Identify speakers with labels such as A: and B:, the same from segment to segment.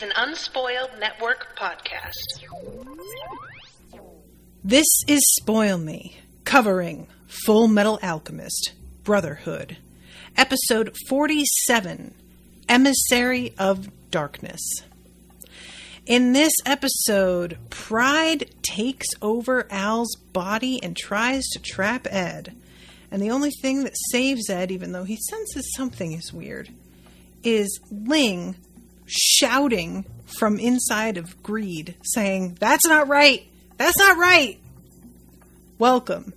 A: is an Unspoiled Network podcast.
B: This is Spoil Me, covering Fullmetal Alchemist, Brotherhood, Episode 47, Emissary of Darkness. In this episode, Pride takes over Al's body and tries to trap Ed. And the only thing that saves Ed, even though he senses something is weird, is Ling shouting from inside of Greed, saying, "That's not right! That's not right!" Welcome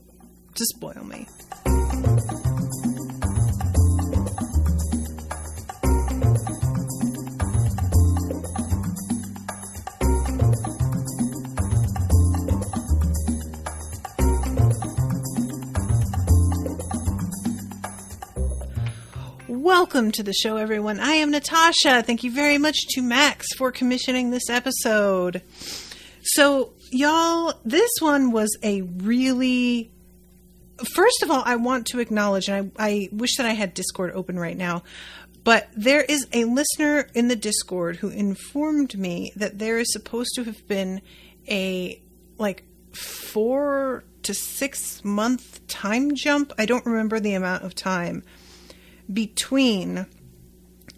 B: to Spoil Me. Welcome to the show, everyone. I am Natasha. Thank you very much to Max for commissioning this episode. So, y'all, this one was a really... First of all, I want to acknowledge, and I wish that I had Discord open right now, but there is a listener in the Discord who informed me that there is supposed to have been a, 4 to 6 month time jump. I don't remember the amount of time between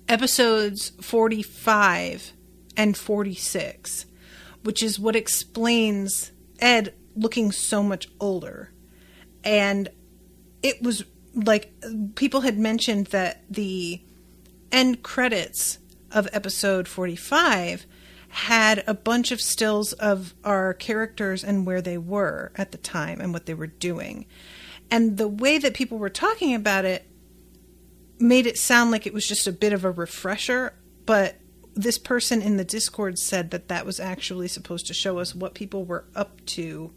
B: episodes 45 and 46, which is what explains Ed looking so much older. And it was like people had mentioned that the end credits of episode 45 had a bunch of stills of our characters and where they were at the time and what they were doing. And the way that people were talking about it made it sound like it was just a bit of a refresher, but this person in the Discord said that that was actually supposed to show us what people were up to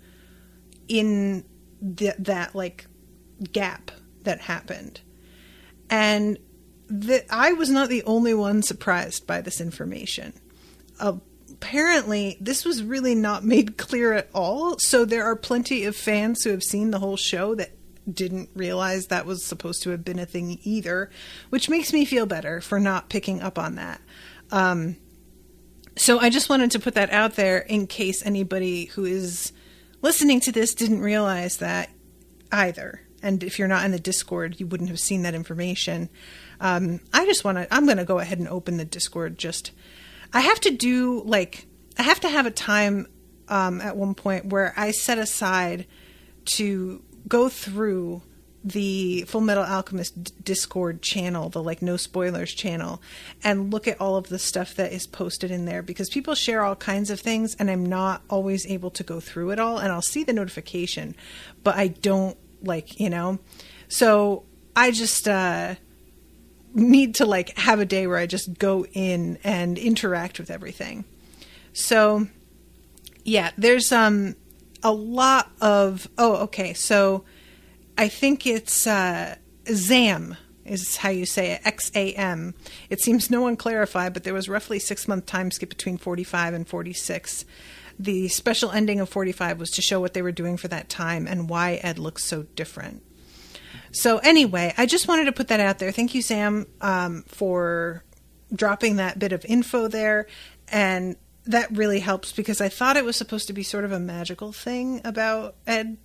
B: in that gap that happened. And I was not the only one surprised by this information. Apparently, this was really not made clear at all, so there are plenty of fans who have seen the whole show that didn't realize that was supposed to have been a thing either, which makes me feel better for not picking up on that. So I just wanted to put that out there in case anybody who is listening to this didn't realize that either. And if you're not in the Discord, you wouldn't have seen that information. I'm going to go ahead and open the Discord. I have to have a time at one point where I set aside to go through the Fullmetal Alchemist Discord channel, the no spoilers channel, and look at all of the stuff that is posted in there, because people share all kinds of things and I'm not always able to go through it all, and I'll see the notification, but I don't so I just need to have a day where I just go in and interact with everything. So yeah, there's a lot of... Oh, okay. So I think it's XAM is how you say it. XAM. It seems no one clarified, but there was roughly a 6-month time skip between 45 and 46. The special ending of 45 was to show what they were doing for that time and why Ed looks so different. So anyway, I just wanted to put that out there. Thank you, Sam, for dropping that bit of info there. And that really helps, because I thought it was supposed to be sort of a magical thing about Ed,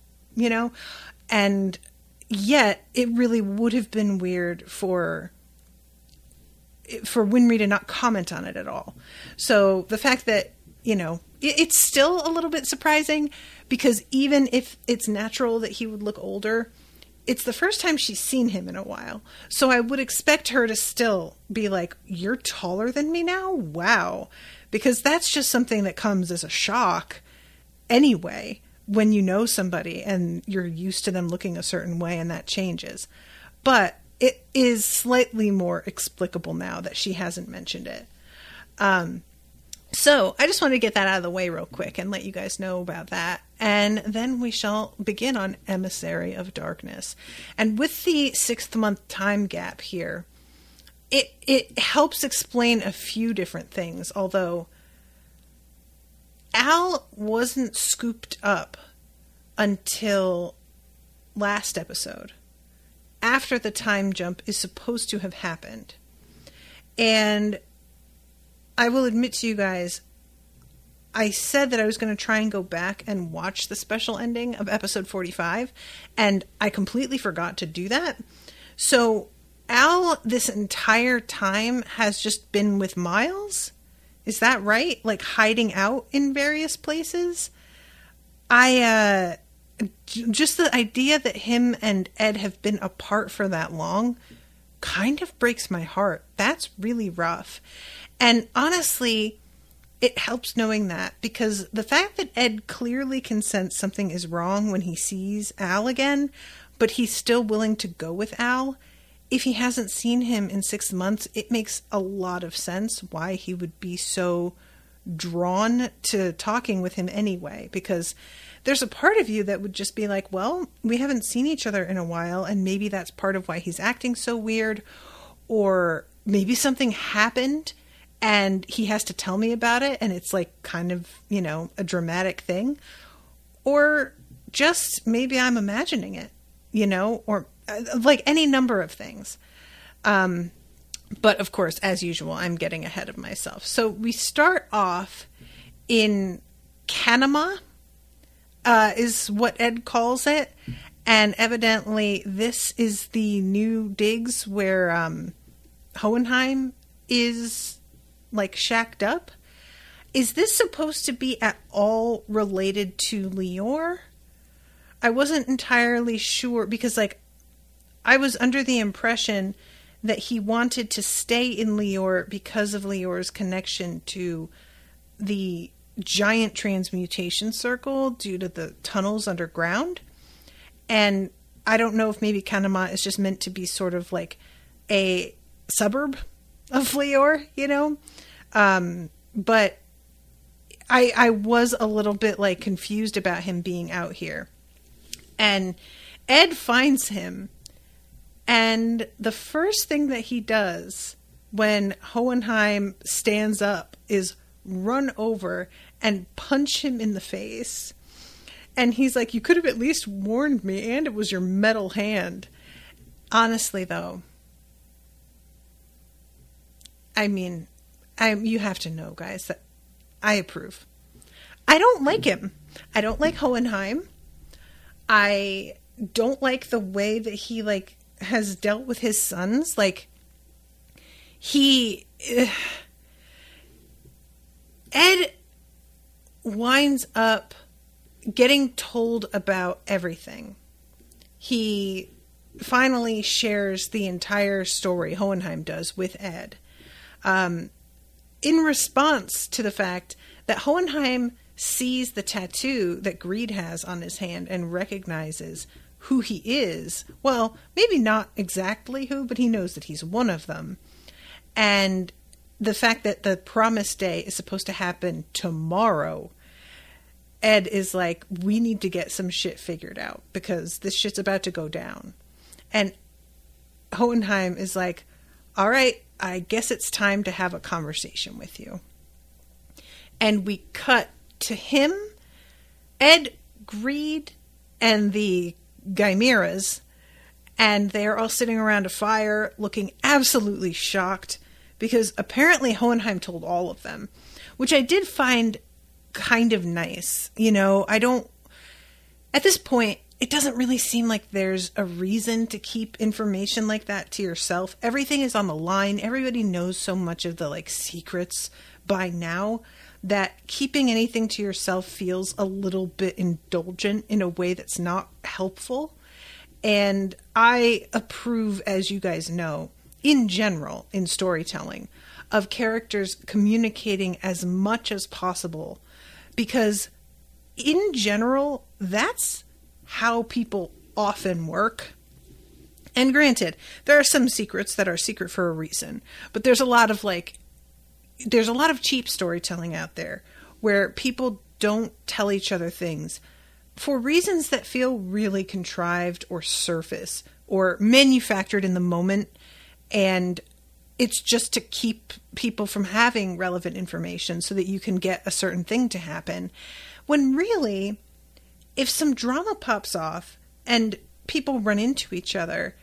B: and yet it really would have been weird for Winry to not comment on it at all. So the fact that, it's still a little bit surprising, because even if it's natural that he would look older, it's the first time she's seen him in a while. So I would expect her to still be like, "You're taller than me now? Wow." Because that's just something that comes as a shock anyway, when you know somebody and you're used to them looking a certain way and that changes. But it is slightly more explicable now that she hasn't mentioned it. So I just wanted to get that out of the way real quick and let you guys know about that. And then we shall begin on Emissary of Darkness. And with the 6th month time gap here, it helps explain a few different things, although Al wasn't scooped up until last episode, after the time jump is supposed to have happened. And I will admit to you guys, I said that I was going to try and go back and watch the special ending of episode 45, and I completely forgot to do that. So Al, this entire time, has just been with Miles? Is that right? Like, hiding out in various places? Just the idea that him and Ed have been apart for that long kind of breaks my heart. That's really rough. And honestly, it helps knowing that, because the fact that Ed clearly can sense something is wrong when he sees Al again, but he's still willing to go with Al, if he hasn't seen him in 6 months, it makes a lot of sense why he would be so drawn to talking with him anyway, because there's a part of you that would just be like, well, we haven't seen each other in a while, and maybe that's part of why he's acting so weird, or maybe something happened and he has to tell me about it, and it's like kind of, you know, a dramatic thing, or just maybe I'm imagining it, you know, or like any number of things. But of course, as usual, I'm getting ahead of myself. So we start off in Kanama, is what Ed calls it. And evidently this is the new digs where Hohenheim is like shacked up. Is this supposed to be at all related to Lior? I wasn't entirely sure, because like I was under the impression that he wanted to stay in Lior because of Lior's connection to the giant transmutation circle due to the tunnels underground. And I don't know if maybe Kanama is just meant to be sort of like a suburb of Lior, you know? But I was a little bit like confused about him being out here. And Ed finds him, and the first thing that he does when Hohenheim stands up is run over and punch him in the face. And he's like, you could have at least warned me, and it was your metal hand. Honestly, though, I mean, you have to know, guys, that I approve. I don't like him. I don't like Hohenheim. I don't like the way that he, like, has dealt with his sons. Like, Ed winds up getting told about everything. He finally shares the entire story, Hohenheim does, with Ed. In response to the fact that Hohenheim sees the tattoo that Greed has on his hand and recognizes who he is. Well, maybe not exactly who, but he knows that he's one of them. And the fact that the promised day is supposed to happen tomorrow, Ed is like, we need to get some shit figured out because this shit's about to go down. And Hohenheim is like, all right, I guess it's time to have a conversation with you. And we cut to him, Ed, Greed, and the Chimeras, and they're all sitting around a fire looking absolutely shocked because apparently Hohenheim told all of them, which I did find kind of nice. You know, at this point, it doesn't really seem like there's a reason to keep information like that to yourself. Everything is on the line. Everybody knows so much of the like secrets by now that keeping anything to yourself feels a little bit indulgent in a way that's not helpful. And I approve, as you guys know, in general, in storytelling, of characters communicating as much as possible, because in general, that's how people often work. And granted, there are some secrets that are secret for a reason, but there's a lot of cheap storytelling out there where people don't tell each other things for reasons that feel really contrived or surface or manufactured in the moment. And it's just to keep people from having relevant information so that you can get a certain thing to happen. When really, if some drama pops off and people run into each other,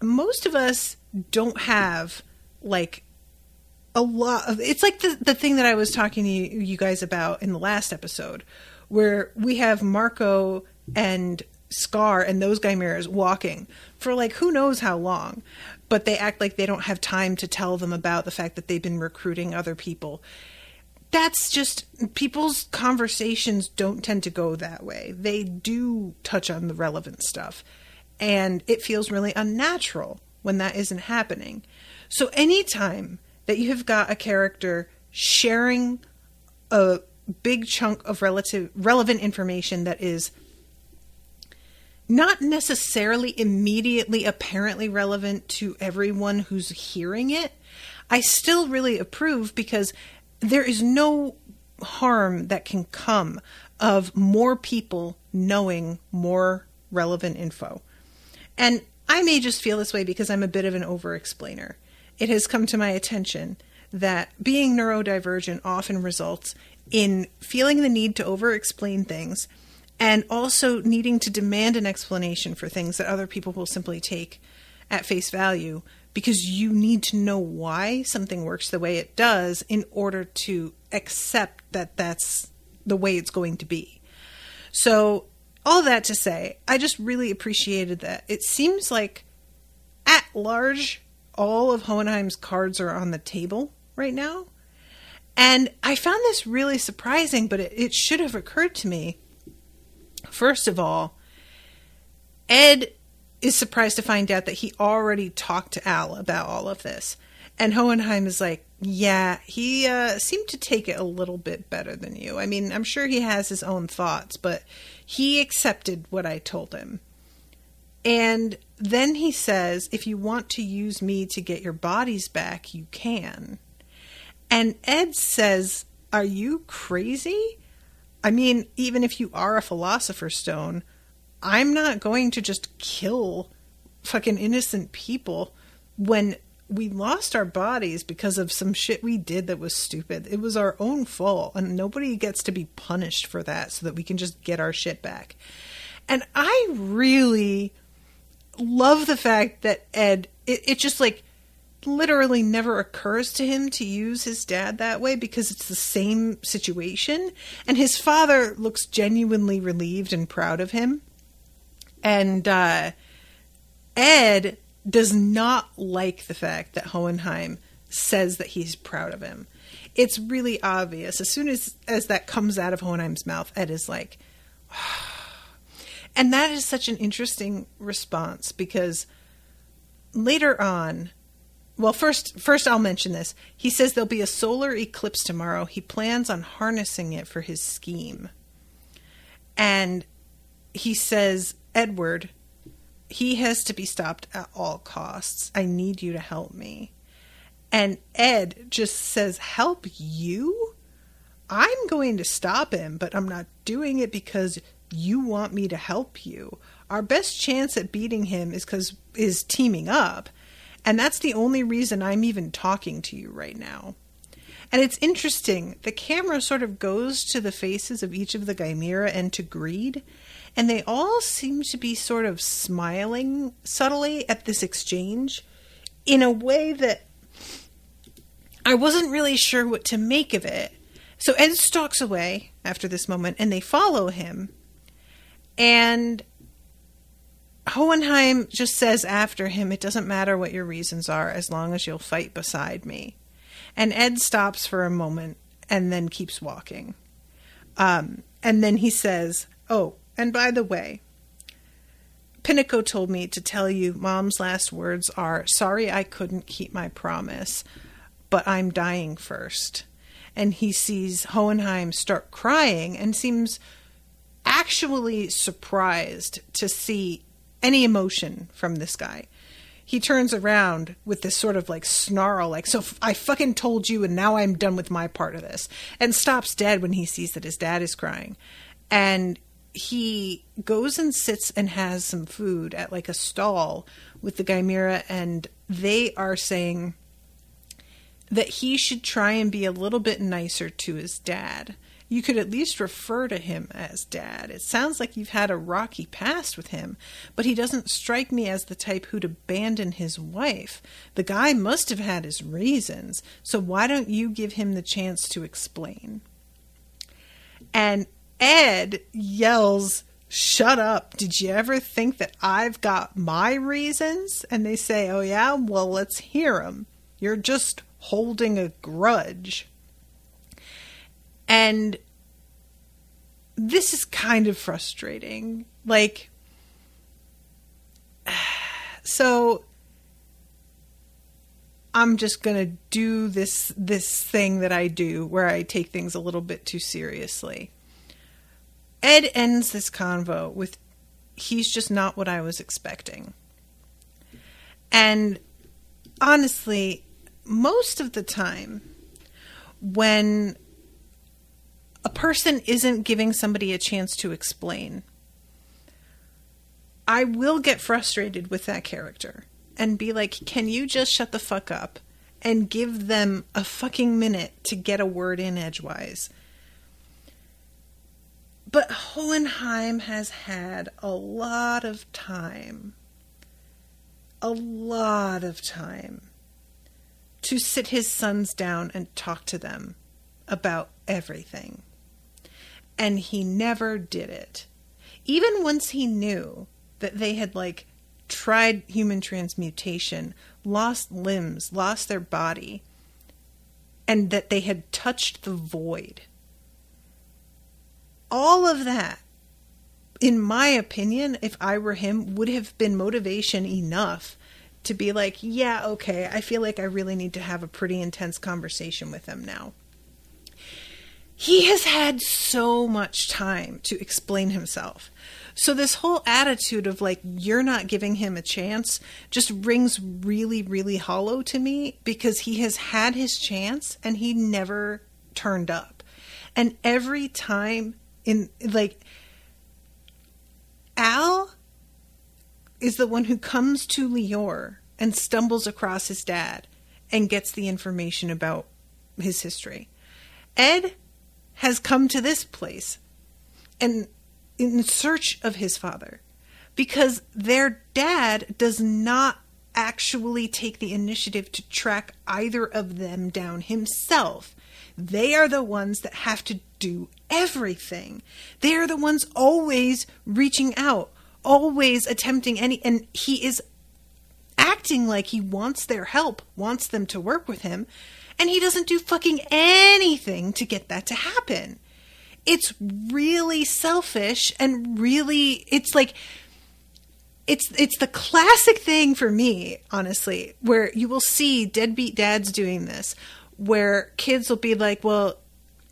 B: most of us don't have like a lot of, it's like the thing that I was talking to you guys about in the last episode, where we have Marco and Scar and those Chimeras walking for like who knows how long, but they act like they don't have time to tell them about the fact that they've been recruiting other people. That's just, people's conversations don't tend to go that way. They do touch on the relevant stuff, and it feels really unnatural when that isn't happening. So anytime that you have got a character sharing a big chunk of relevant information that is not necessarily immediately apparently relevant to everyone who's hearing it, I still really approve, because there is no harm that can come of more people knowing more relevant info. And I may just feel this way because I'm a bit of an over-explainer. It has come to my attention that being neurodivergent often results in feeling the need to over-explain things, and also needing to demand an explanation for things that other people will simply take at face value, because you need to know why something works the way it does in order to accept that that's the way it's going to be. So all that to say, I just really appreciated that. It seems like at large, all of Hohenheim's cards are on the table right now. And I found this really surprising, but it should have occurred to me. First of all, Ed is surprised to find out that he already talked to Al about all of this. And Hohenheim is like, yeah, he seemed to take it a little bit better than you. I mean, I'm sure he has his own thoughts, but he accepted what I told him. And then he says, if you want to use me to get your bodies back, you can. And Ed says, are you crazy? I mean, even if you are a Philosopher's Stone, I'm not going to just kill fucking innocent people when we lost our bodies because of some shit we did that was stupid. It was our own fault, and nobody gets to be punished for that so that we can just get our shit back. And I really love the fact that Ed, it just like literally never occurs to him to use his dad that way, because it's the same situation. And his father looks genuinely relieved and proud of him. And Ed does not like the fact that Hohenheim says that he's proud of him. It's really obvious. As soon as that comes out of Hohenheim's mouth, Ed is like, and that is such an interesting response, because later on, well, first I'll mention this. He says there'll be a solar eclipse tomorrow. He plans on harnessing it for his scheme. And he says, Edward, he has to be stopped at all costs. I need you to help me. And Ed just says, help you? I'm going to stop him, but I'm not doing it because you want me to help you. Our best chance at beating him is teaming up. And that's the only reason I'm even talking to you right now. And it's interesting. The camera sort of goes to the faces of each of the Chimera and to Greed. And they all seem to be sort of smiling subtly at this exchange in a way that I wasn't really sure what to make of it. So Ed stalks away after this moment, and they follow him. And Hohenheim just says after him, it doesn't matter what your reasons are as long as you'll fight beside me. And Ed stops for a moment and then keeps walking. And then he says, oh, and by the way, Pinnacle told me to tell you Mom's last words are, sorry I couldn't keep my promise, but I'm dying first. And he sees Hohenheim start crying and seems actually surprised to see any emotion from this guy. He turns around with this sort of like snarl, like, so I fucking told you and now I'm done with my part of this, and stops dead when he sees that his dad is crying. And he goes and sits and has some food at like a stall with the Chimera, and they are saying that he should try and be a little bit nicer to his dad You could at least refer to him as Dad. It sounds like you've had a rocky past with him, but he doesn't strike me as the type who'd abandon his wife. The guy must have had his reasons, so why don't you give him the chance to explain?" And Ed yells, "Shut up. Did you ever think that I've got my reasons?" And they say, "Oh yeah? Well, let's hear them. You're just holding a grudge." And this is kind of frustrating. Like, so I'm just going to do this thing that I do where I take things a little bit too seriously. Ed ends this convo with, "He's just not what I was expecting." And honestly, most of the time when a person isn't giving somebody a chance to explain, I will get frustrated with that character and be like, can you just shut the fuck up and give them a fucking minute to get a word in edgewise? But Hohenheim has had a lot of time to sit his sons down and talk to them about everything. And he never did it. Even once he knew that they had, like, tried human transmutation, lost limbs, lost their body, and that they had touched the void. All of that, in my opinion, if I were him, would have been motivation enough to be like, yeah, okay, I feel like I really need to have a pretty intense conversation with them now. He has had so much time to explain himself. So this whole attitude of like, you're not giving him a chance just rings really, really hollow to me, because he has had his chance and he never turned up. And every time Al is the one who comes to Lior and stumbles across his dad and gets the information about his history. Ed has come to this place and in search of his father, because their dad does not actually take the initiative to track either of them down himself. They are the ones that have to do everything. They are the ones always reaching out, always attempting and he is acting like he wants their help, wants them to work with him, and he doesn't do fucking anything to get that to happen. It's really selfish and really, it's like, it's the classic thing for me, honestly, where you will see deadbeat dads doing this, where kids will be like, well,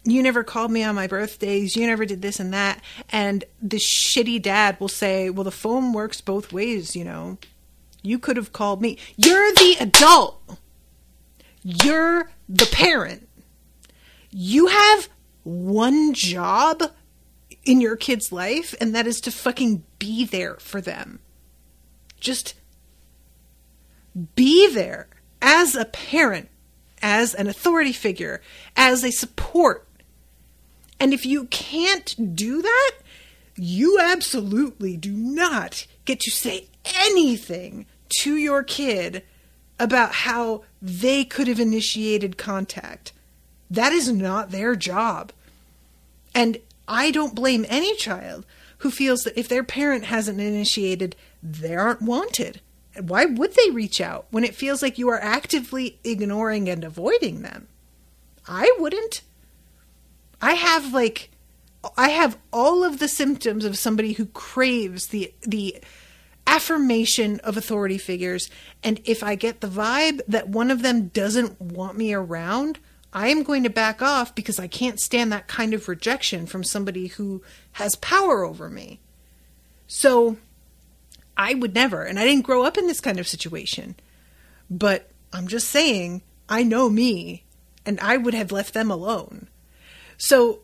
B: you never called me on my birthdays, you never did this and that, and the shitty dad will say, well, the phone works both ways, you know. You could have called me. You're the adult. You're the parent. You have one job in your kid's life, and that is to fucking be there for them. Just be there as a parent, as an authority figure, as a support. And if you can't do that, you absolutely do not get to say anything to your kid about how they could have initiated contact. That is not their job. And I don't blame any child who feels that if their parent hasn't initiated, they aren't wanted. Why would they reach out when it feels like you are actively ignoring and avoiding them? I wouldn't. I have all of the symptoms of somebody who craves the affirmation of authority figures, and if I get the vibe that one of them doesn't want me around, I am going to back off, because I can't stand that kind of rejection from somebody who has power over me. So I would never, and I didn't grow up in this kind of situation, but I'm just saying, I know me, and I would have left them alone. So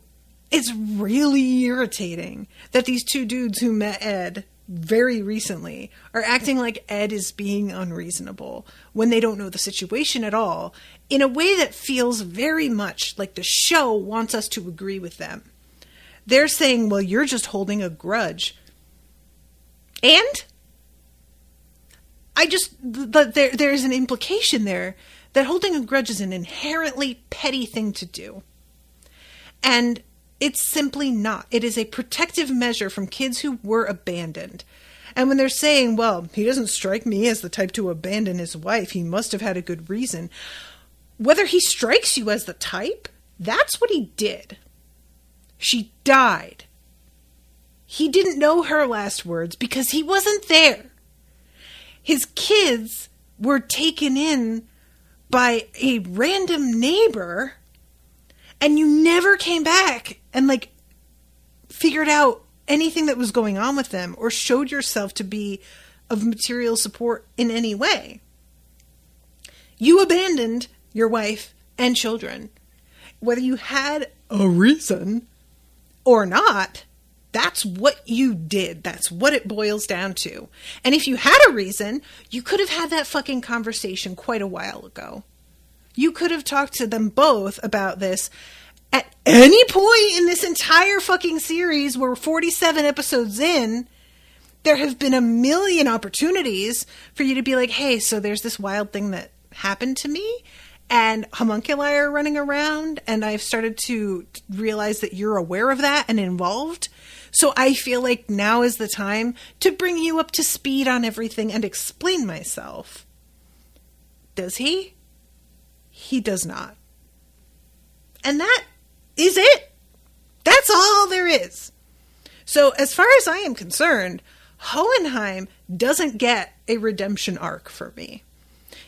B: it's really irritating that these two dudes who met Ed very recently are acting like Ed is being unreasonable when they don't know the situation at all, in a way that feels very much like the show wants us to agree with them. They're saying, well, you're just holding a grudge. And there's an implication there that holding a grudge is an inherently petty thing to do. And it's simply not. It is a protective measure from kids who were abandoned. And when they're saying, well, he doesn't strike me as the type to abandon his wife, he must have had a good reason. Whether he strikes you as the type, that's what he did. She died. He didn't know her last words because he wasn't there. His kids were taken in by a random neighbor, and you never came back and figured out anything that was going on with them or showed yourself to be of material support in any way. You abandoned your wife and children. Whether you had a reason or not, that's what you did. That's what it boils down to. And if you had a reason, you could have had that fucking conversation quite a while ago. You could have talked to them both about this at any point in this entire fucking series. We're 47 episodes in. There have been a million opportunities for you to be like, hey, so there's this wild thing that happened to me, and homunculi are running around, and I've started to realize that you're aware of that and involved. So I feel like now is the time to bring you up to speed on everything and explain myself. Does he? He does not. And that is it. That's all there is. So as far as I am concerned, Hohenheim doesn't get a redemption arc for me.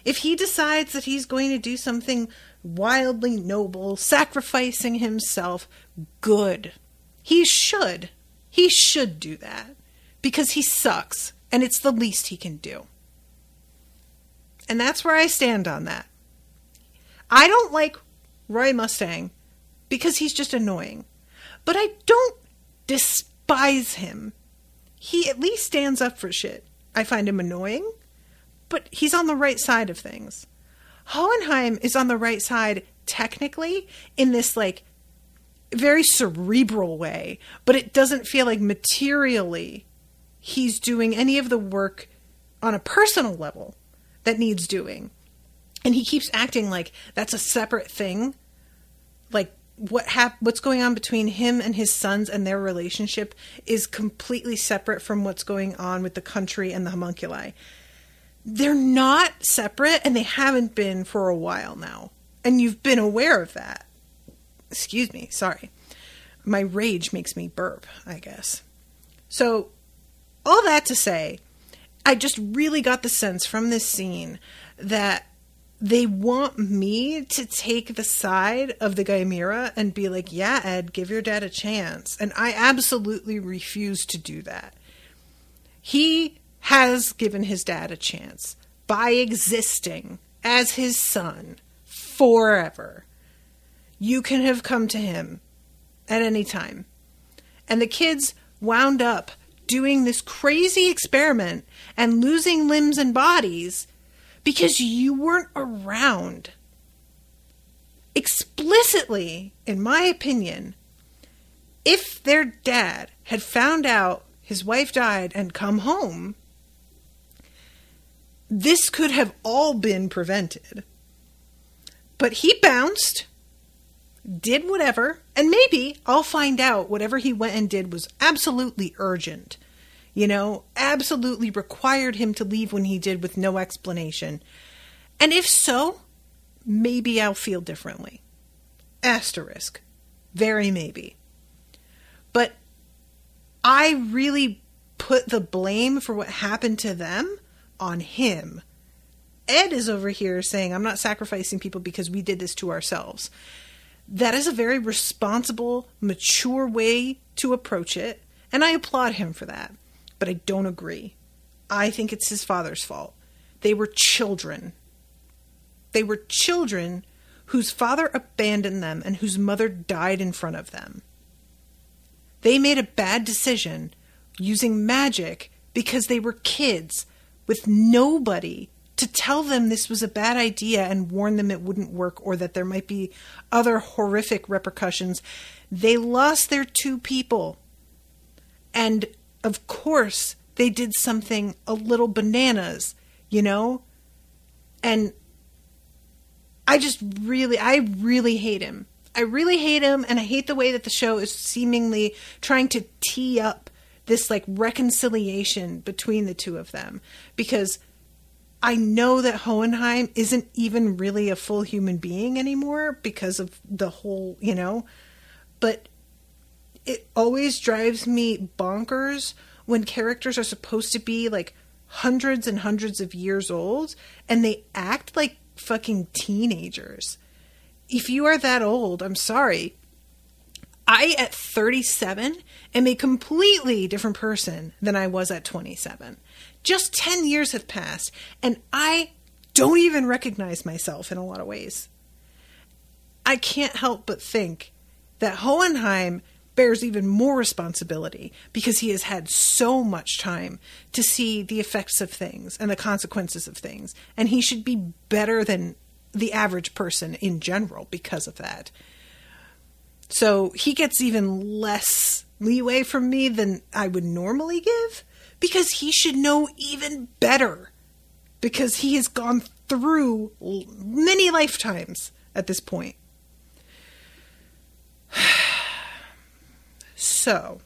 B: If he decides that he's going to do something wildly noble, sacrificing himself, good. He should. He should do that. Because he sucks, and it's the least he can do. And that's where I stand on that. I don't like Roy Mustang because he's just annoying. But I don't despise him. He at least stands up for shit. I find him annoying, but he's on the right side of things. Hohenheim is on the right side technically in this very cerebral way, but it doesn't feel like materially he's doing any of the work on a personal level that needs doing. And he keeps acting like that's a separate thing. Like what's going on between him and his sons and their relationship is completely separate from what's going on with the country and the homunculi. They're not separate, and they haven't been for a while now. And you've been aware of that. Excuse me, sorry. My rage makes me burp, I guess. So, all that to say, I just really got the sense from this scene that they want me to take the side of the Chimera and be like, yeah, Ed, give your dad a chance. And I absolutely refuse to do that. He has given his dad a chance by existing as his son forever. You can have come to him at any time. And the kids wound up doing this crazy experiment and losing limbs and bodies because you weren't around. Explicitly, in my opinion, if their dad had found out his wife died and come home, this could have all been prevented. But he bounced, did whatever, and maybe I'll find out whatever he went and did was absolutely urgent. Absolutely required him to leave when he did with no explanation. And if so, maybe I'll feel differently. Asterisk. Very maybe. But I really put the blame for what happened to them on him. Ed is over here saying, I'm not sacrificing people because we did this to ourselves. That is a very responsible, mature way to approach it, and I applaud him for that. But I don't agree. I think it's his father's fault. They were children. They were children whose father abandoned them and whose mother died in front of them. They made a bad decision using magic because they were kids with nobody to tell them this was a bad idea and warn them it wouldn't work or that there might be other horrific repercussions. They lost their 2 people. And of course, they did something a little bananas, you know? And I really hate him. I really hate him, and I hate the way that the show is seemingly trying to tee up this, like, reconciliation between the 2 of them. Because I know that Hohenheim isn't even really a full human being anymore because of the whole, you know? But it always drives me bonkers when characters are supposed to be, like, hundreds and hundreds of years old, and they act like fucking teenagers. If you are that old, I'm sorry. I, at 37, am a completely different person than I was at 27. Just 10 years have passed, and I don't even recognize myself in a lot of ways. I can't help but think that Hohenheim bears even more responsibility because he has had so much time to see the effects of things and the consequences of things. And he should be better than the average person in general because of that. So he gets even less leeway from me than I would normally give because he should know even better because he has gone through many lifetimes at this point. So,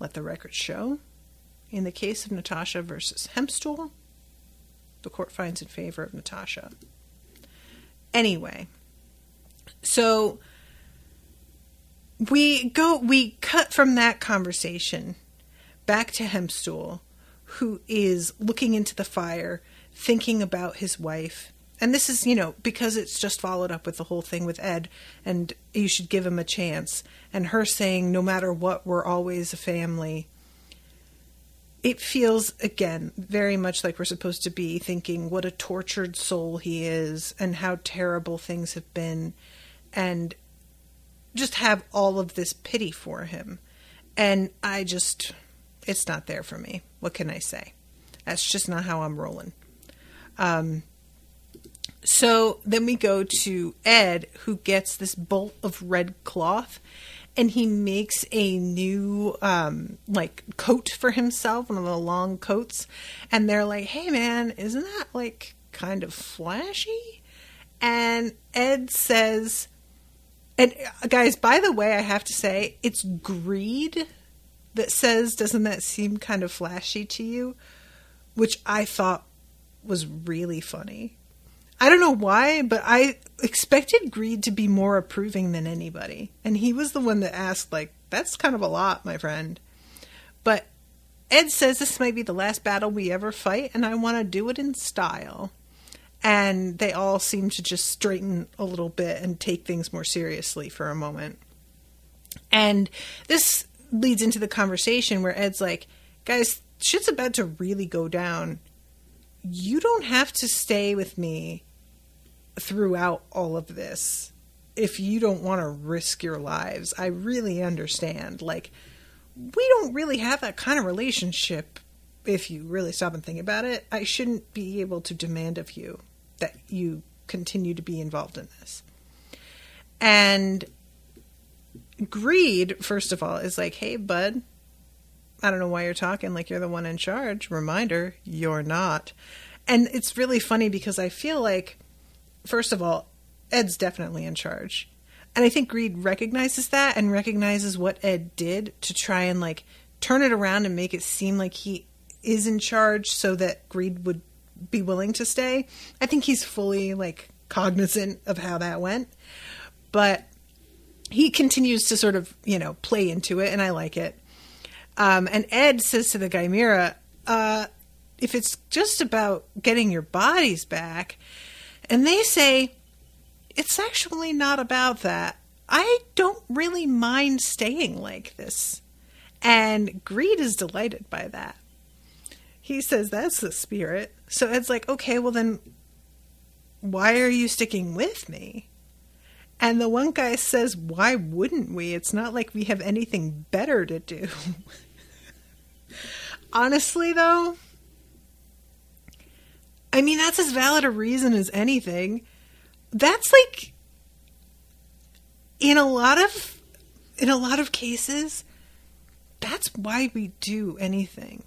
B: let the record show, in the case of Natasha versus Hempstuhl, the court finds in favor of Natasha. Anyway, so we cut from that conversation back to Hempstuhl, who is looking into the fire, thinking about his wife. And this is, you know, because it's just followed up with the whole thing with Ed, and you should give him a chance. And her saying, no matter what, we're always a family. It feels, again, very much like we're supposed to be thinking what a tortured soul he is and how terrible things have been. And just have all of this pity for him. And it's not there for me. What can I say? That's just not how I'm rolling. So then we go to Ed, who gets this bolt of red cloth, and he makes a new, coat for himself, one of the long coats. And they're like, hey man, isn't that, like, kind of flashy? And Ed says, and guys, by the way, I have to say, it's Greed that says, doesn't that seem kind of flashy to you? Which I thought was really funny. I don't know why, but I expected Greed to be more approving than anybody. And he was the one that asked, like, that's kind of a lot, my friend. But Ed says this might be the last battle we ever fight, and I want to do it in style. And they all seem to just straighten a little bit and take things more seriously for a moment. And this leads into the conversation where Ed's like, guys, shit's about to really go down. You don't have to stay with me throughout all of this if you don't want to risk your lives. I really understand. Like, we don't really have that kind of relationship if you really stop and think about it. I shouldn't be able to demand of you that you continue to be involved in this. And Greed, first of all, is like, hey, bud, I don't know why you're talking like you're the one in charge. Reminder, you're not. And it's really funny because I feel like, first of all, Ed's definitely in charge. And I think Greed recognizes that and recognizes what Ed did to try and, like, turn it around and make it seem like he is in charge so that Greed would be willing to stay. I think he's fully, like, cognizant of how that went. But he continues to sort of, you know, play into it, and I like it. And Ed says to the Chimera, if it's just about getting your bodies back, and they say, it's actually not about that. I don't really mind staying like this. And Greed is delighted by that. He says, that's the spirit. So Ed's like, okay, well then, why are you sticking with me? And the one guy says, why wouldn't we? It's not like we have anything better to do. honestly, though, I mean, that's as valid a reason as anything. That's like, in a lot of cases, that's why we do anything.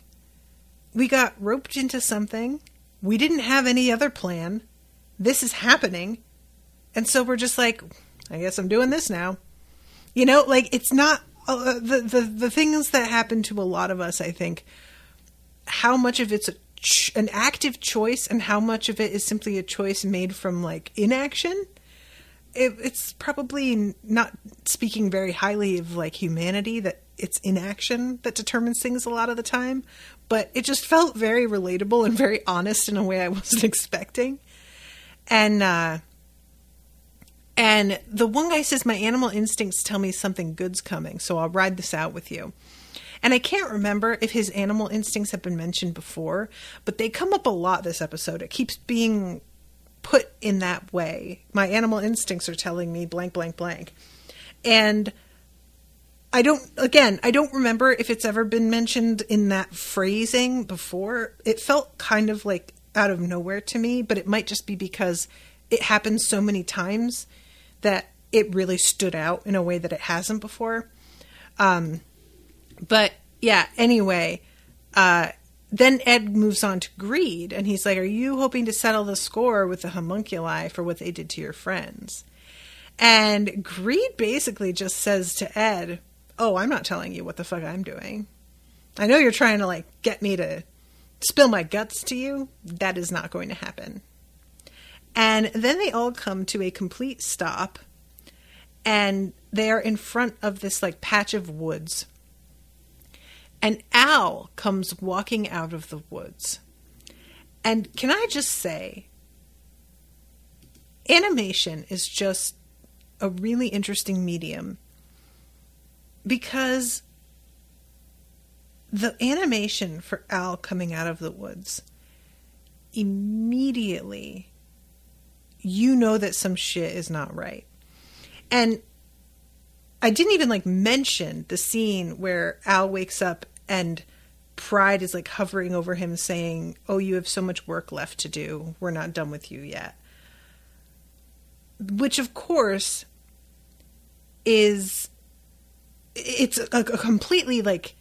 B: We got roped into something. We didn't have any other plan. This is happening. And so we're just like, I guess I'm doing this now. You know, like, it's not the things that happen to a lot of us, I think, how much of it's an active choice and how much of it is simply a choice made from, like, inaction. It's probably not speaking very highly of, like, humanity that it's inaction that determines things a lot of the time, but it just felt very relatable and very honest in a way I wasn't expecting. And the one guy says, my animal instincts tell me something good's coming, so I'll ride this out with you. And I can't remember if his animal instincts have been mentioned before, but they come up a lot this episode. It keeps being put in that way. My animal instincts are telling me blank, blank, blank. And I don't remember if it's ever been mentioned in that phrasing before. It felt kind of like out of nowhere to me, but it might just be because it happened so many times that it really stood out in a way that it hasn't before. But yeah, anyway, then Ed moves on to Greed, and he's like, are you hoping to settle the score with the homunculi for what they did to your friends? And Greed basically just says to Ed, oh, I'm not telling you what the fuck I'm doing. I know you're trying to, like, get me to spill my guts to you. That is not going to happen. And then they all come to a complete stop, and they are in front of this, like, patch of woods. And Al comes walking out of the woods. And can I just say, animation is just a really interesting medium, because the animation for Al coming out of the woods, immediately, you know that some shit is not right. And I didn't even, like, mention the scene where Al wakes up and Pride is, like, hovering over him saying, oh, you have so much work left to do. We're not done with you yet. Which, of course, it's a completely, like,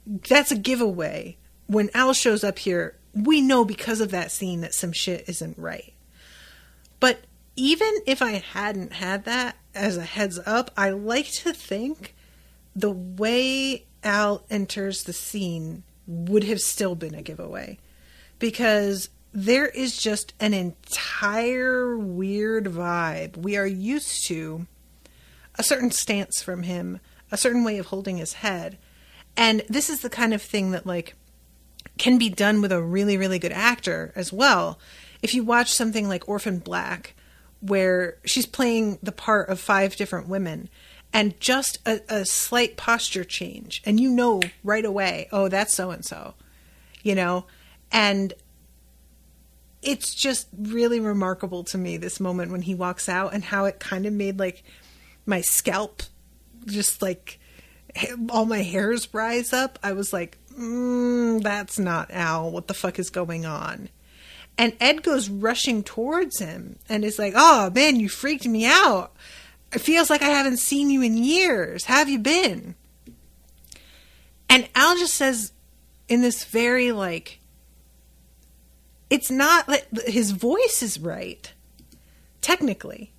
B: that's a giveaway. When Al shows up here, we know because of that scene that some shit isn't right. But even if I hadn't had that as a heads up, I like to think the way Al enters the scene would have still been a giveaway. Because there is just an entire weird vibe. We are used to a certain stance from him, a certain way of holding his head. And this is the kind of thing that, like, can be done with a really, really good actor as well. If you watch something like Orphan Black, where she's playing the part of 5 different women, and just a slight posture change, and you know right away, oh, that's so-and-so, you know? And it's just really remarkable to me, this moment when he walks out, and how it kind of made, like, my scalp just, like, all my hairs rise up. I was like, that's not Al. What the fuck is going on? And Ed goes rushing towards him and is like, oh, man, you freaked me out. It feels like I haven't seen you in years. How have you been? And Al just says in this very, like, it's not like his voice is right, technically,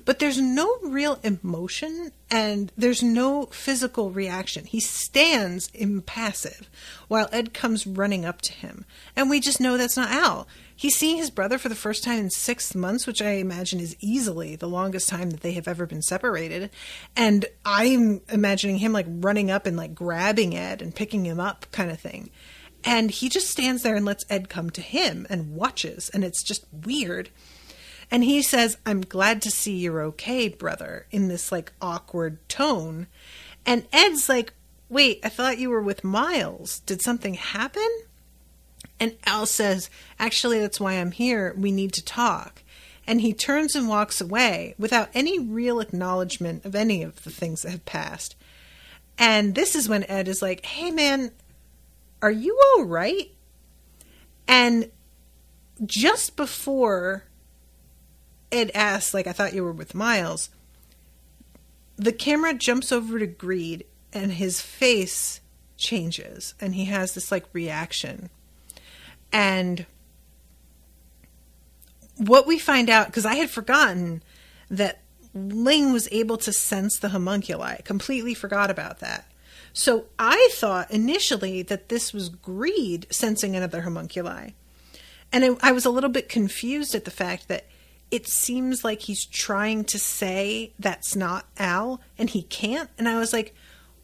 B: but there's no real emotion and there's no physical reaction. He stands impassive while Ed comes running up to him. And we just know that's not Al. He's seeing his brother for the first time in 6 months, which I imagine is easily the longest time that they have ever been separated. And I'm imagining him, like, running up and, like, grabbing Ed and picking him up kind of thing. And he just stands there and lets Ed come to him and watches. And it's just weird. And he says, I'm glad to see you're okay, brother, in this, like, awkward tone. And Ed's like, wait, I thought you were with Miles. Did something happen? And Al says, actually, that's why I'm here. We need to talk. And he turns and walks away without any real acknowledgement of any of the things that have passed. And this is when Ed is like, hey, man, are you all right? And just before Ed asks, like, I thought you were with Miles, the camera jumps over to Greed and his face changes and he has this like reaction. And what we find out, because I had forgotten that Ling was able to sense the homunculi. Completely forgot about that. So I thought initially that this was Greed sensing another homunculi. And I was a little bit confused at the fact that it seems like he's trying to say that's not Al and he can't. And I was like,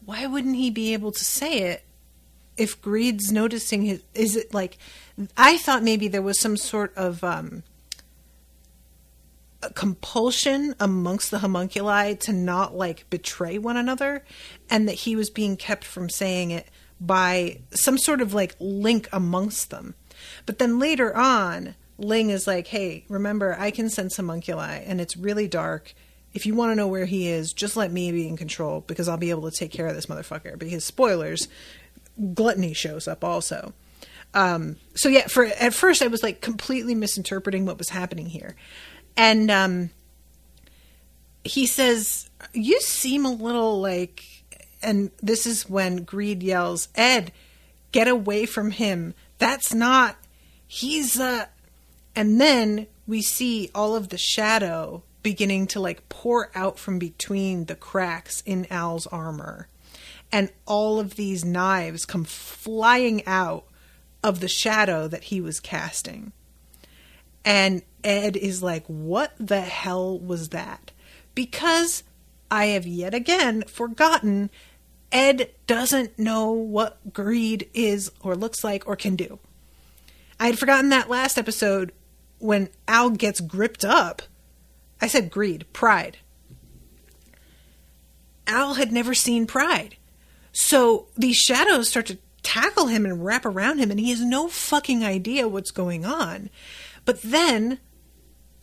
B: why wouldn't he be able to say it if Greed's noticing his... Is it like... I thought maybe there was some sort of a compulsion amongst the homunculi to not like betray one another, and that he was being kept from saying it by some sort of like link amongst them. But then later on, Ling is like, hey, remember, I can sense homunculi and it's really dark. If you want to know where he is, just let me be in control because I'll be able to take care of this motherfucker. Because spoilers, Gluttony shows up also. So yeah, at first I was like completely misinterpreting what was happening here. And he says, you seem a little like, and this is when Greed yells, Ed, get away from him. That's not, he's and then we see all of the shadow beginning to like pour out from between the cracks in Al's armor. And all of these knives come flying out of the shadow that he was casting. And Ed is like, what the hell was that? Because I have yet again forgotten Ed doesn't know what Greed is or looks like or can do. I had forgotten that last episode when Al gets gripped up. I said Greed, Pride. Al had never seen Pride. So these shadows start to tackle him and wrap around him and he has no fucking idea what's going on. But then,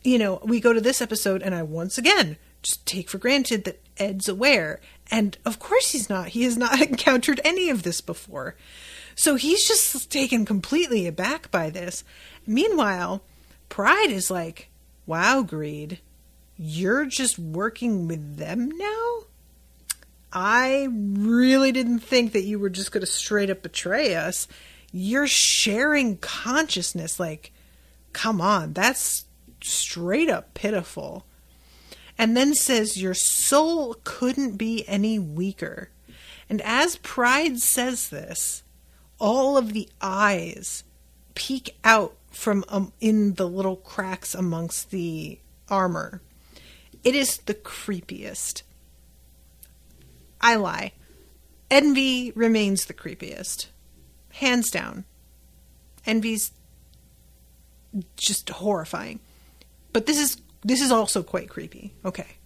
B: you know, we go to this episode and I once again just take for granted that Ed's aware. And of course he's not. He has not encountered any of this before. So he's just taken completely aback by this. Meanwhile, Pride is like, wow, Greed, you're just working with them now? I really didn't think that you were just going to straight up betray us. You're sharing consciousness. Like, come on, that's straight up pitiful. And then says your soul couldn't be any weaker. And as Pride says this, all of the eyes peek out from in the little cracks amongst the armor. It is the creepiest. I lie. Envy remains the creepiest. Hands down. Envy's just horrifying. But this is also quite creepy. Okay.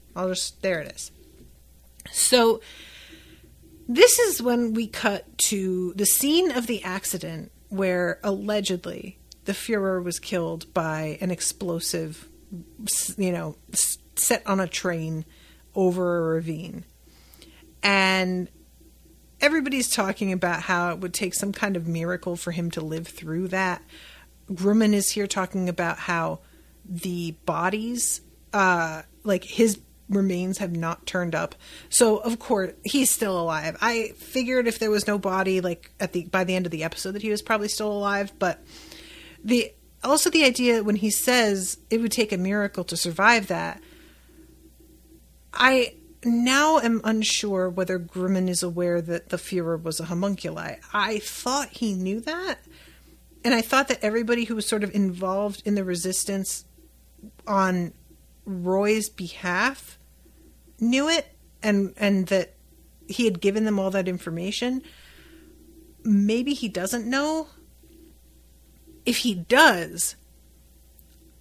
B: There it is. So this is when we cut to the scene of the accident where allegedly the Fuhrer was killed by an explosive, set on a train over a ravine. And everybody's talking about how it would take some kind of miracle for him to live through that. Grumman is here talking about how the bodies, his remains have not turned up. So, of course, he's still alive. I figured if there was no body, by the end of the episode that he was probably still alive. But the idea when he says it would take a miracle to survive that, I now am unsure whether Grumman is aware that the Fuhrer was a homunculi. I thought he knew that. And I thought that everybody who was sort of involved in the resistance on Roy's behalf knew it and that he had given them all that information. Maybe he doesn't know. If he does,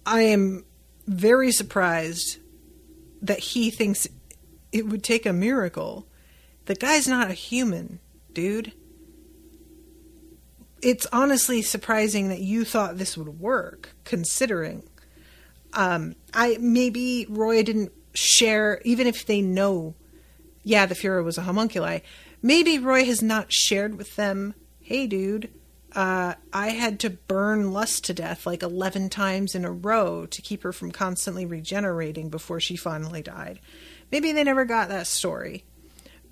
B: I am very surprised that he thinks it would take a miracle. The guy's not a human, dude. It's honestly surprising that you thought this would work, considering. Maybe Roy didn't share, even if they know, the Fuhrer was a homunculi. Maybe Roy has not shared with them hey, dude, I had to burn Lust to death like 11 times in a row to keep her from constantly regenerating before she finally died. Maybe they never got that story.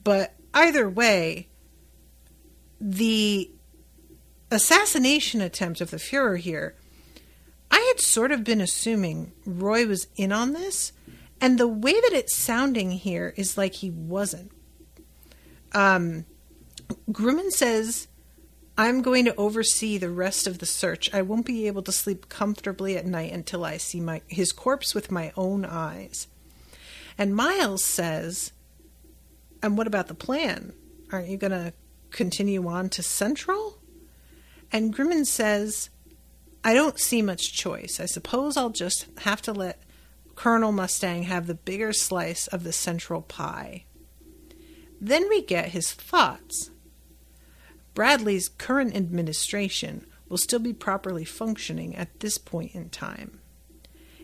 B: But either way, the assassination attempt of the Fuhrer here, I had sort of been assuming Roy was in on this, and the way that it's sounding here is like he wasn't. Grumman says, I'm going to oversee the rest of the search. I won't be able to sleep comfortably at night until I see his corpse with my own eyes. And Miles says, and what about the plan? Aren't you going to continue on to Central? And Grumman says, I don't see much choice. I suppose I'll just have to let Colonel Mustang have the bigger slice of the Central pie. Then we get his thoughts. Bradley's current administration will still be properly functioning at this point in time.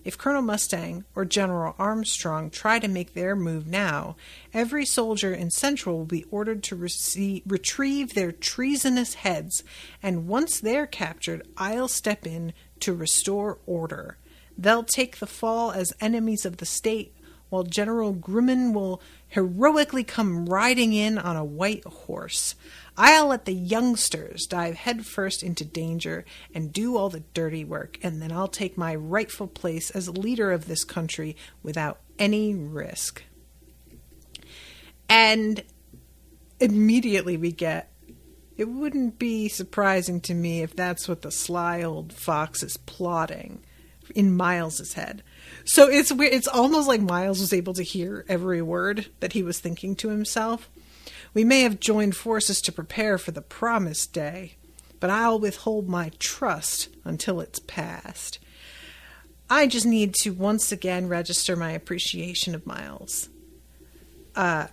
B: If Colonel Mustang or General Armstrong try to make their move now, every soldier in Central will be ordered to retrieve their treasonous heads, and once they're captured, I'll step in to restore order. They'll take the fall as enemies of the state, while General Grumman will heroically come riding in on a white horse. I'll let the youngsters dive headfirst into danger and do all the dirty work, and then I'll take my rightful place as leader of this country without any risk. And immediately we get, it wouldn't be surprising to me if that's what the sly old fox is plotting in Miles's head. So it's weird. It's almost like Miles was able to hear every word that he was thinking to himself. We may have joined forces to prepare for the promised day, but I'll withhold my trust until it's past. I just need to once again register my appreciation of Miles,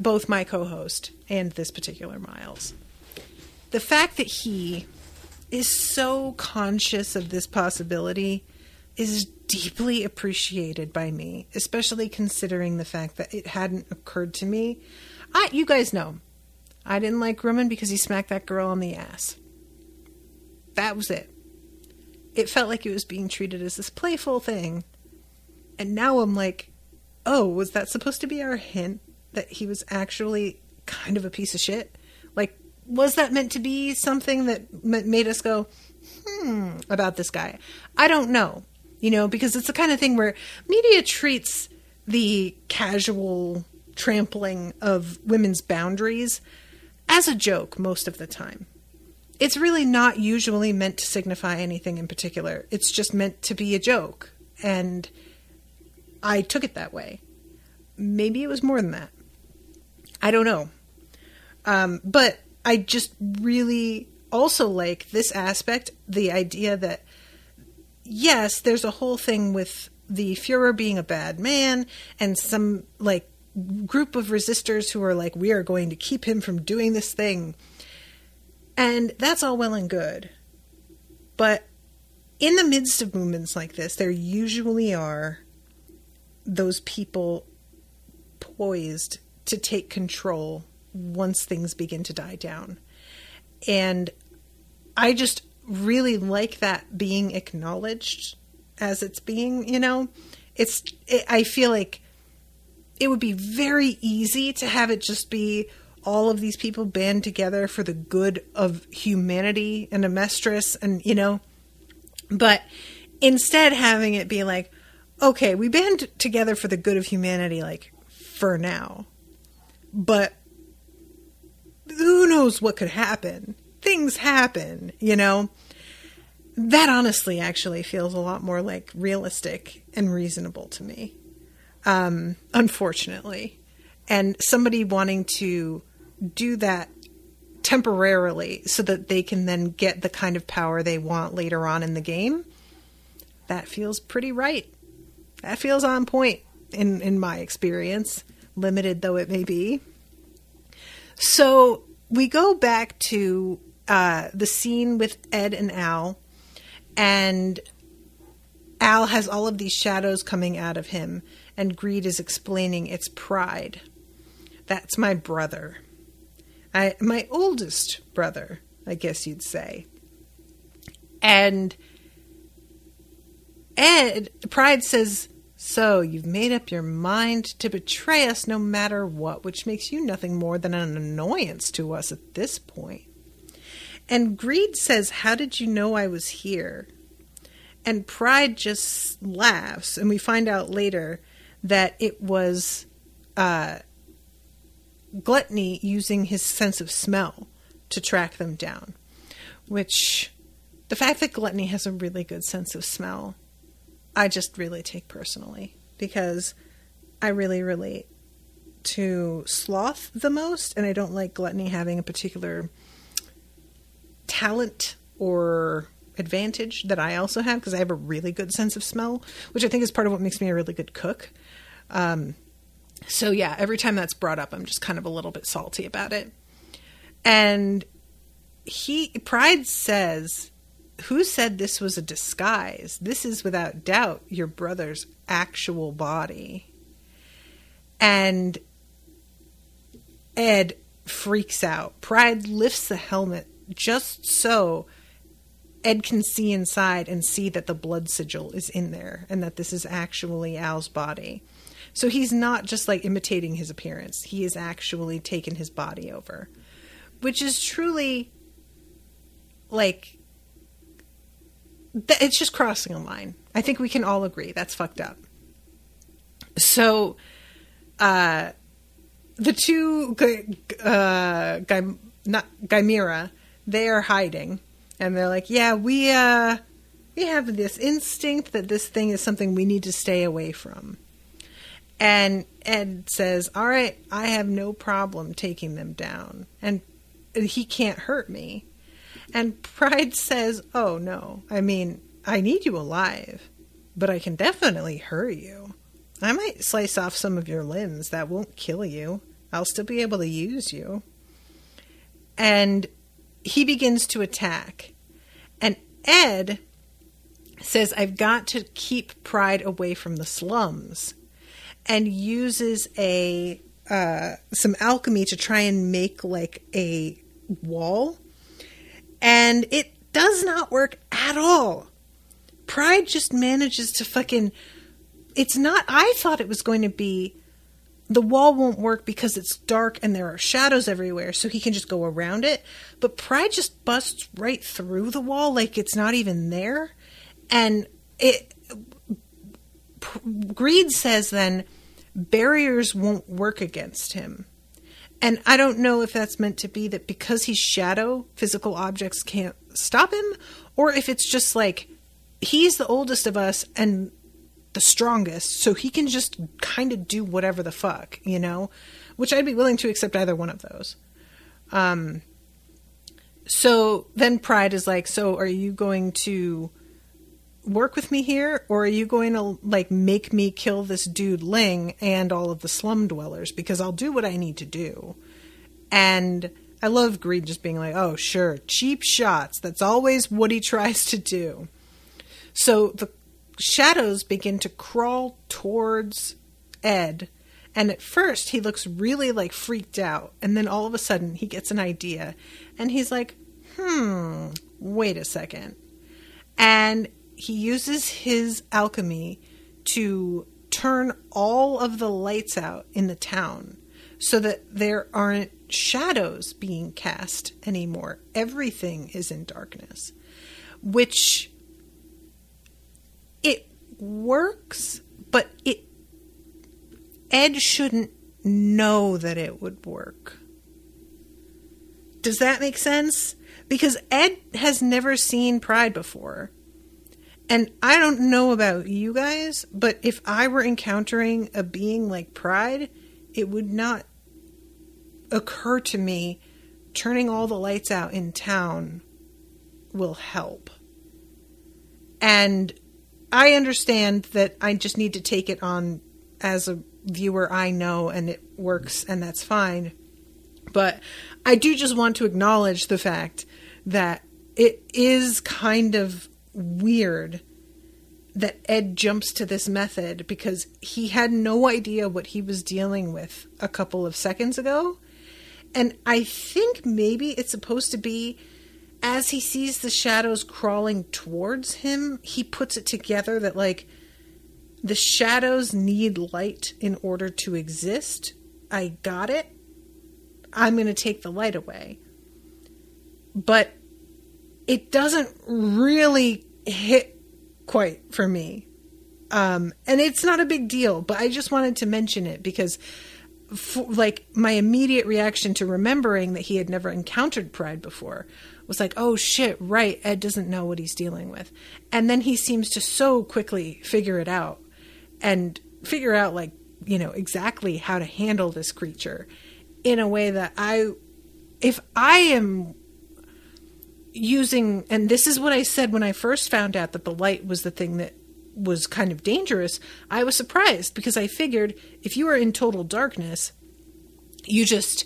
B: both my co-host and this particular Miles. The fact that he is so conscious of this possibility is deeply appreciated by me, especially considering the fact that it hadn't occurred to me. You guys know, I didn't like Grumman because he smacked that girl on the ass. That was it. It felt like it was being treated as this playful thing. And now I'm like, oh, was that supposed to be our hint that he was actually kind of a piece of shit? Like, was that meant to be something that made us go, about this guy? I don't know. You know, because it's the kind of thing where media treats the casual trampling of women's boundaries as a joke most of the time. It's really not usually meant to signify anything in particular. It's just meant to be a joke. And I took it that way. Maybe it was more than that. I don't know. But I just really also like this aspect, the idea that yes, there's a whole thing with the Fuhrer being a bad man and some, like, group of resistors who are like, we are going to keep him from doing this thing. And that's all well and good. But in the midst of movements like this, there usually are those people poised to take control once things begin to die down. And I just really like that being acknowledged as it's being, you know, I feel like it would be very easy to have it just be all of these people band together for the good of humanity and a mistress and, you know, but instead having it be like, okay, we band together for the good of humanity, like, for now, but who knows what could happen? Things happen, you know. That honestly actually feels a lot more like realistic and reasonable to me, unfortunately. And somebody wanting to do that temporarily so that they can then get the kind of power they want later on in the game, that feels pretty right. That feels on point in my experience, limited though it may be. So we go back to the scene with Ed and Al, and Al has all of these shadows coming out of him, and Greed is explaining it's pride. That's my brother. My oldest brother. I guess you'd say. And Pride says, so you've made up your mind to betray us no matter what, which makes you nothing more than an annoyance to us at this point. And Greed says, how did you know I was here? And Pride just laughs, and we find out later that it was Gluttony using his sense of smell to track them down. Which, the fact that Gluttony has a really good sense of smell, I just really take personally, because I really relate to Sloth the most, and I don't like Gluttony having a particular talent or advantage that I also have, because I have a really good sense of smell, which I think is part of what makes me a really good cook. So yeah, every time that's brought up, I'm just kind of a little bit salty about it. And Pride says, who said this was a disguise? This is without doubt your brother's actual body. And Ed freaks out. Pride lifts the helmet just so Ed can see inside and see that the blood sigil is in there and that this is actually Al's body. So he's not just like imitating his appearance. He is actually taken his body over, which is truly like, it's just crossing a line. I think we can all agree that's fucked up. So, the two Chimera, they are hiding, and they're like, yeah, we have this instinct that this thing is something we need to stay away from. And Ed says, all right, I have no problem taking them down, and he can't hurt me. And Pride says, oh no, I mean, I need you alive, but I can definitely hurt you. I might slice off some of your limbs. That won't kill you. I'll still be able to use you. And he begins to attack. And Ed says, I've got to keep Pride away from the slums, and uses some alchemy to try and make like a wall. And it does not work at all. Pride just manages to fucking... It's not... I thought it was going to be... The wall won't work because it's dark and there are shadows everywhere, so he can just go around it. But Pride just busts right through the wall like it's not even there. And Greed says then, barriers won't work against him. And I don't know if that's meant to be that because he's shadow, physical objects can't stop him, or if it's just like, he's the oldest of us and the strongest, so he can just kind of do whatever the fuck, you know? Which I'd be willing to accept either one of those. So then Pride is like, so are you going to work with me here, or are you going to like make me kill this dude Ling and all of the slum dwellers, because I'll do what I need to do. And I love Greed just being like, oh sure, cheap shots, that's always what he tries to do. So the shadows begin to crawl towards Ed, and at first he looks really like freaked out, and then all of a sudden he gets an idea and he's like, wait a second. And he uses his alchemy to turn all of the lights out in the town so that there aren't shadows being cast anymore. Everything is in darkness, which it works, but Ed shouldn't know that it would work. Does that make sense? Because Ed has never seen Pride before. And I don't know about you guys, but if I were encountering a being like Pride, it would not occur to me turning all the lights out in town will help. And I understand that I just need to take it on as a viewer I know, and it works, and that's fine. But I do just want to acknowledge the fact that it is kind of weird that Ed jumps to this method, because he had no idea what he was dealing with a couple of seconds ago. And I think maybe it's supposed to be as he sees the shadows crawling towards him, he puts it together that, like, the shadows need light in order to exist. I got it. I'm going to take the light away. But it doesn't really hit quite for me. And it's not a big deal, but I just wanted to mention it because, like, my immediate reaction to remembering that he had never encountered pride before was like, oh shit, right, Ed doesn't know what he's dealing with. And then he seems to so quickly figure it out and figure out, like, you know, exactly how to handle this creature in a way that if I am using, and this is what I said when I first found out that the light was the thing that was kind of dangerous, I was surprised because I figured if you are in total darkness, you just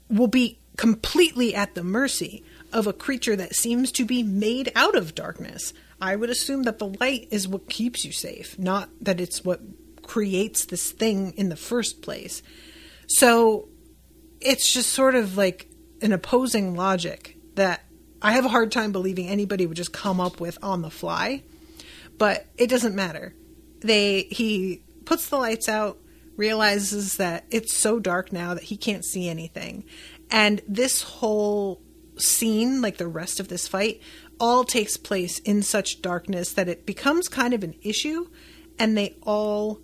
B: will be completely at the mercy of a creature that seems to be made out of darkness. I would assume that the light is what keeps you safe, not that it's what creates this thing in the first place. So it's just sort of like an opposing logic that I have a hard time believing anybody would just come up with on the fly, but it doesn't matter. He puts the lights out, realizes that it's so dark now that he can't see anything. And this whole scene, like the rest of this fight, all takes place in such darkness that it becomes kind of an issue, and they all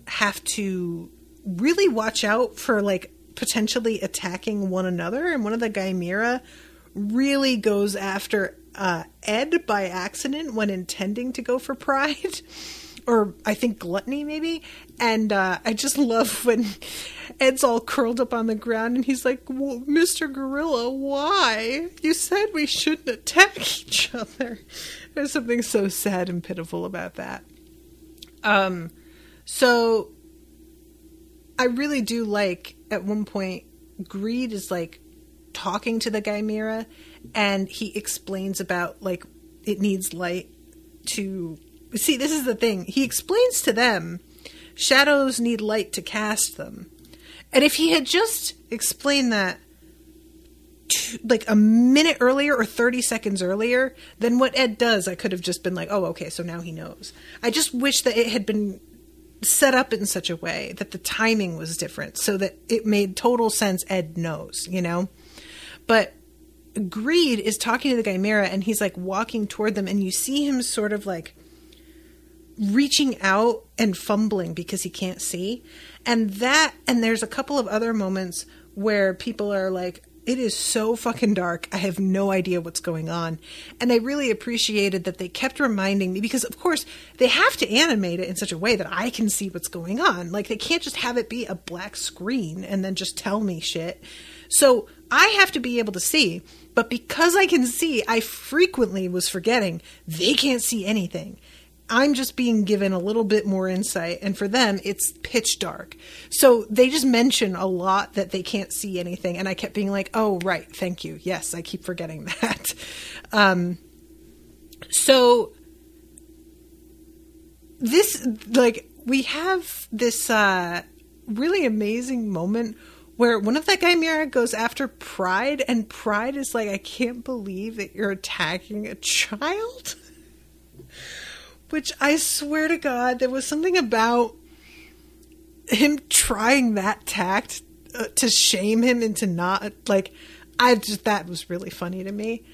B: have to really watch out for, like, potentially attacking one another. And one of the Chimera really goes after Ed by accident when intending to go for pride. Or I think gluttony, maybe. And I just love when Ed's all curled up on the ground and he's like, well, Mr. Gorilla, why? You said we shouldn't attack each other. There's something so sad and pitiful about that. So I really do like, at one point, Greed is, like, talking to the Chimera, and he explains about, like, it needs light to... See, this is the thing. He explains to them, shadows need light to cast them. And if he had just explained that like a minute earlier or 30 seconds earlier, then what Ed does, I could have just been like, oh, okay, so now he knows. I just wish that it had been set up in such a way that the timing was different so that it made total sense Ed knows, you know? But Greed is talking to the Chimera and he's like walking toward them and you see him sort of like reaching out and fumbling because he can't see. And there's a couple of other moments where people are like, it is so fucking dark. I have no idea what's going on. And I really appreciated that they kept reminding me, because of course they have to animate it in such a way that I can see what's going on. Like, they can't just have it be a black screen and then just tell me shit. So I have to be able to see, but because I can see, I frequently was forgetting they can't see anything. I'm just being given a little bit more insight, and for them, it's pitch dark. So they just mention a lot that they can't see anything, and I kept being like, oh, right, thank you. Yes, I keep forgetting that. So this, like, we have this really amazing moment where one of the Chimera goes after Pride, and Pride is like, I can't believe that you're attacking a child. Which I swear to God, there was something about him trying that tact to shame him into not, like, that was really funny to me.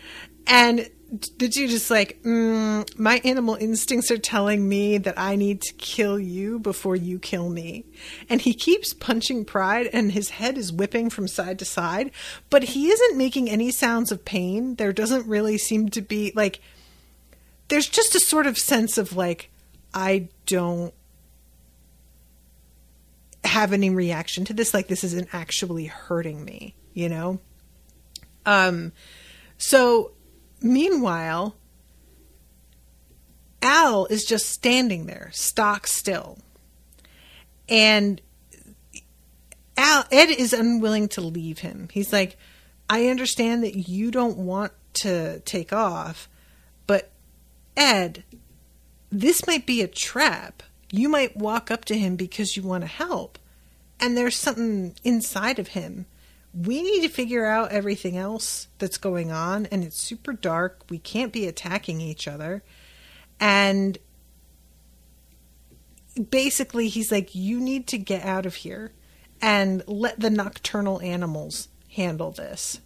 B: And did you just like, my animal instincts are telling me that I need to kill you before you kill me. And he keeps punching Pride and his head is whipping from side to side, but he isn't making any sounds of pain. There doesn't really seem to be, like, there's just a sort of sense of like, I don't have any reaction to this. Like, this isn't actually hurting me, you know? So meanwhile, Al is just standing there, stock still. And Ed is unwilling to leave him. He's like, I understand that you don't want to take off, but Ed, this might be a trap. You might walk up to him because you want to help. And there's something inside of him we need to figure out everything else that's going on, and it's super dark. We can't be attacking each other. And basically he's like, you need to get out of here and let the nocturnal animals handle this.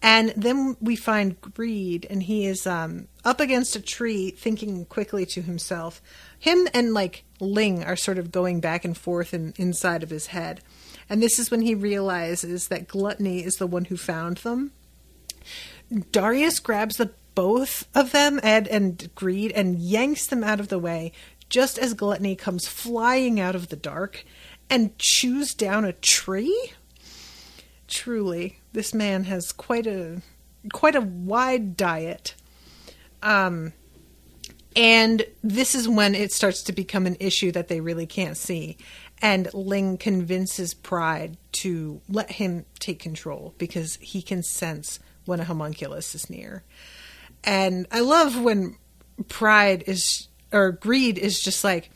B: And then we find Greed, and he is up against a tree thinking quickly to himself. Him and like Ling are sort of going back and forth inside of his head. And this is when he realizes that Gluttony is the one who found them. Darius grabs both of them, Ed and Greed, and yanks them out of the way just as Gluttony comes flying out of the dark and chews down a tree. Truly, this man has quite a wide diet. And this is when it starts to become an issue that they really can't see. And Ling convinces Pride to let him take control because he can sense when a homunculus is near. And I love when Greed is just like,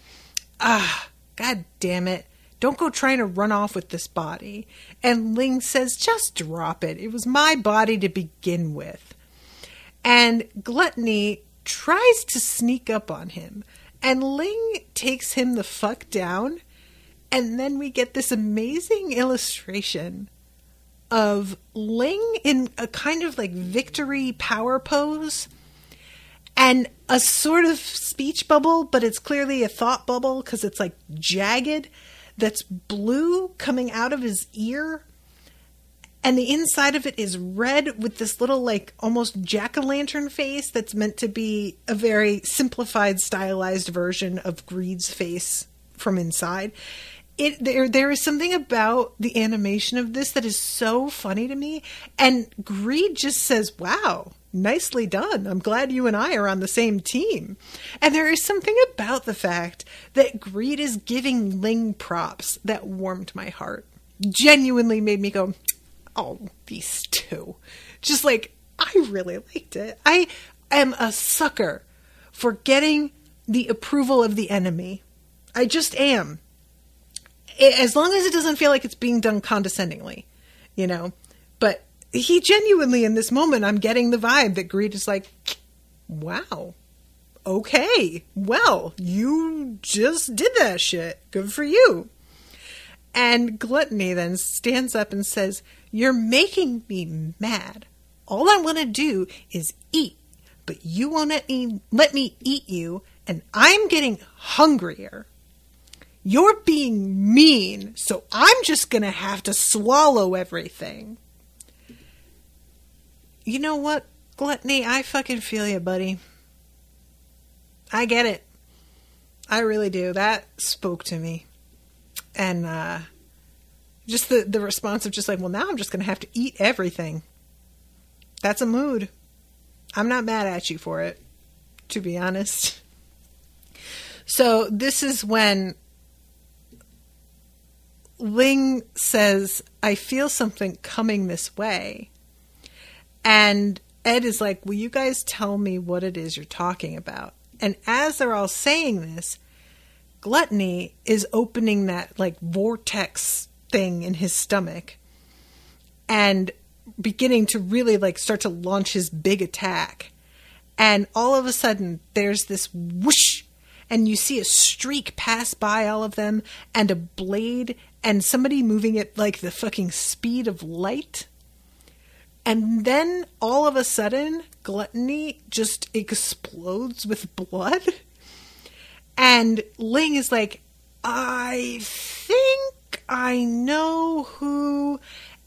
B: God damn it. Don't go trying to run off with this body. And Ling says, just drop it. It was my body to begin with. And Gluttony tries to sneak up on him. And Ling takes him the fuck down. And then we get this amazing illustration of Ling in a kind of like victory power pose. And a sort of speech bubble, but it's clearly a thought bubble because it's like jagged. That's blue coming out of his ear, and the inside of it is red with this little like almost jack-o'-lantern face that's meant to be a very simplified, stylized version of Greed's face from inside. There is something about the animation of this that is so funny to me, and Greed just says, wow, nicely done. I'm glad you and I are on the same team. And there is something about the fact that Greed is giving Ling props that warmed my heart. Genuinely made me go, oh, these two. Just like, I really liked it. I am a sucker for getting the approval of the enemy. I just am. As long as it doesn't feel like it's being done condescendingly, you know. But he genuinely, in this moment, I'm getting the vibe that Greed is like, wow, okay, well, you just did that shit. Good for you. And Gluttony then stands up and says, you're making me mad. All I want to do is eat, but you won't let me eat you, and I'm getting hungrier. You're being mean, so I'm just going to have to swallow everything. You know what, Gluttony? I fucking feel you, buddy. I get it. I really do. That spoke to me. And just the response of just like, well, now I'm just going to have to eat everything. That's a mood. I'm not mad at you for it, to be honest. So this is when Ling says, I feel something coming this way. And Ed is like, will you guys tell me what it is you're talking about? And as they're all saying this, Gluttony is opening that like vortex thing in his stomach and beginning to really like start to launch his big attack. And all of a sudden there's this whoosh, and you see a streak pass by all of them and a blade and somebody moving at like the fucking speed of light. And then all of a sudden, Gluttony just explodes with blood. And Ling is like, I think I know who.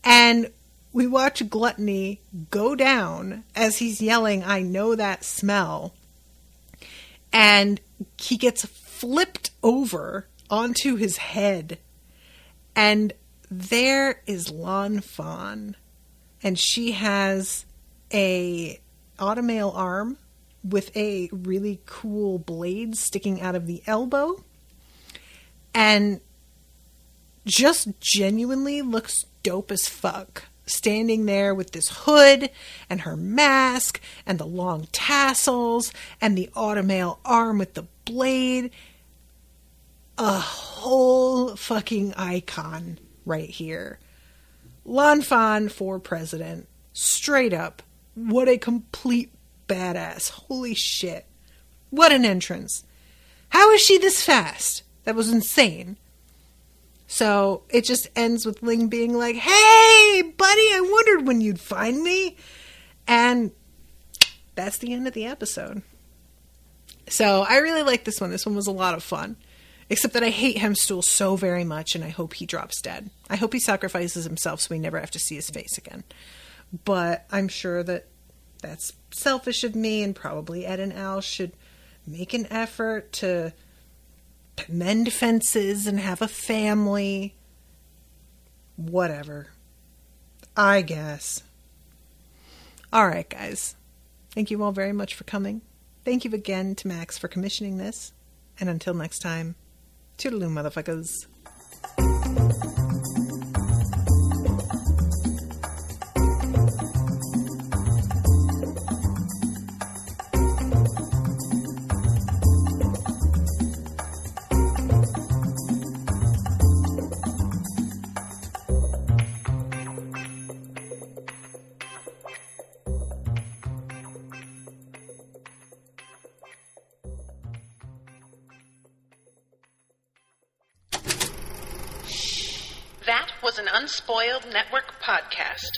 B: And we watch Gluttony go down as he's yelling, I know that smell. And he gets flipped over onto his head. And there is Lan Fan. And she has a automail arm with a really cool blade sticking out of the elbow. And just genuinely looks dope as fuck. Standing there with this hood and her mask and the long tassels and the automail arm with the blade. A whole fucking icon right here. Lan Fan for president. Straight up. What a complete badass. Holy shit. What an entrance. How is she this fast? That was insane. So it just ends with Ling being like, hey, buddy, I wondered when you'd find me. And that's the end of the episode. So I really like this one. This one was a lot of fun. Except that I hate Hemstool so very much, and I hope he drops dead. I hope he sacrifices himself so we never have to see his face again. But I'm sure that that's selfish of me, and probably Ed and Al should make an effort to mend fences and have a family. Whatever. I guess. Alright, guys. Thank you all very much for coming. Thank you again to Max for commissioning this. And until next time, toodaloo, motherfuckers.
A: That was an Unspoiled Network podcast.